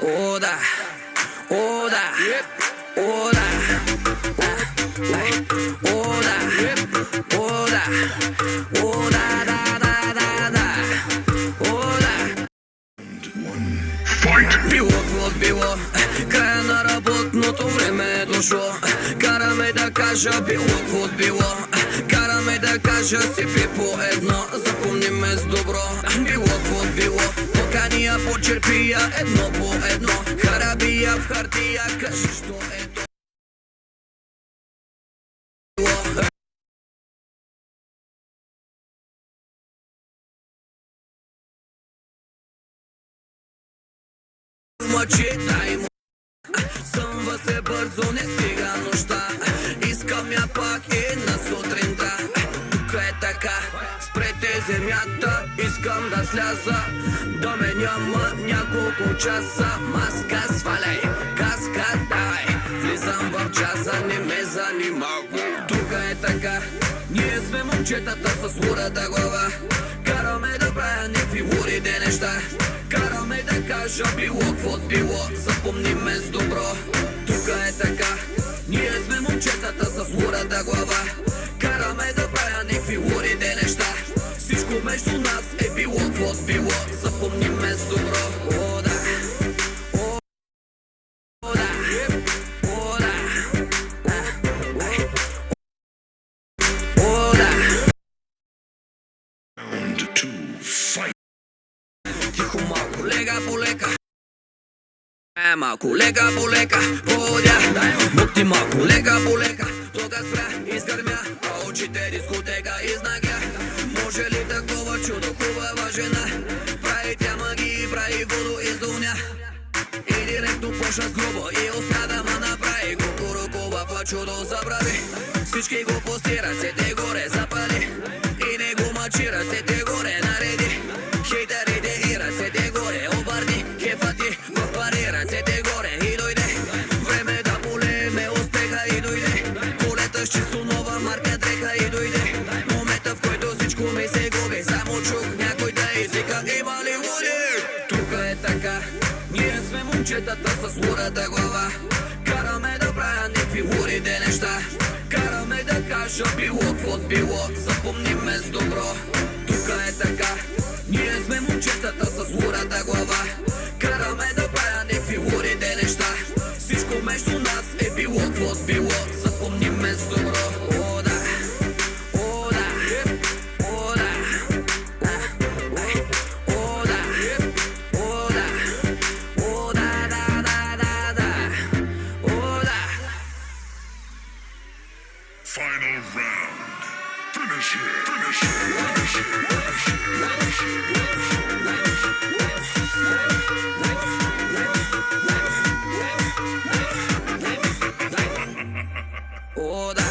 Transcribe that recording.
О, да, о, да, о, да, о, да, о, да, о, да, да, да, да, да, о, да. Било какво било, края на работното време е дошло. Караме да кажа било какво било, караме да кажа си по едно. Запомни ме с добро, било какво било, покания почерпия едно по едно. Харабия в хартия, кажи що е то. Мъчи, дай му. Съмва се бързо, не стига нощта. Искам я пак и на сутринта. Тук е така, спрете земята. Искам да сляза, да ме няма няколко часа. Маска сваляй, каска давай. Влизам в джаза, не ме занимава. Тук е така, ние сме момчетата с лудата глава. Караме да правя някакви лудите неща. Караме да кажа било какво било, запомни ме с добро. Тук е така, ние сме момчетата с лудата глава. Караме да правя някакви лудите неща. Всичко между нас е било какво било, запомни ме с добро. О, да, о, да, о, да, о, да. Тихо малко, лека по лека. Малко лека по лека, ходя. Мукти малко лека по лека. Тога спря, изгърмя, а очите дискотека изнагя. Може ли такова чудо, хубава жена? Прави тя магии, прави водо из дуня. И директно почна с грубо и успя да ма направи. Кукурукова па чудо забрави. Всички го пусти, ръцете горе запали. И не го мъчи, ръцете горе нареди. Хейтерите и ръцете горе обърни. Кефа ти в пари, ръцете горе и дойде. Време да полеме успеха и дойде. Колета с чисто нова марка дрека и дойде. Момента в който всичко ми се губи. Само чух някой да извика, има ли луди? Тук е така, ние сме момчетата с лудата глава. Караме да правя някакви лудите неща. Караме да кажа било какво било, запомни ме с добро. Тук е така, ние сме момчетата с лудата глава. Караме да правя някакви лудите неща. Всичко между нас е било какво било, запомни ме с добро. О, да, о, да, о, да, о, да, о, да, о, да, да, да, да, да, о, да. Final round. Finish it. Finish it. Finish it. Finish it. Finish it. О, да.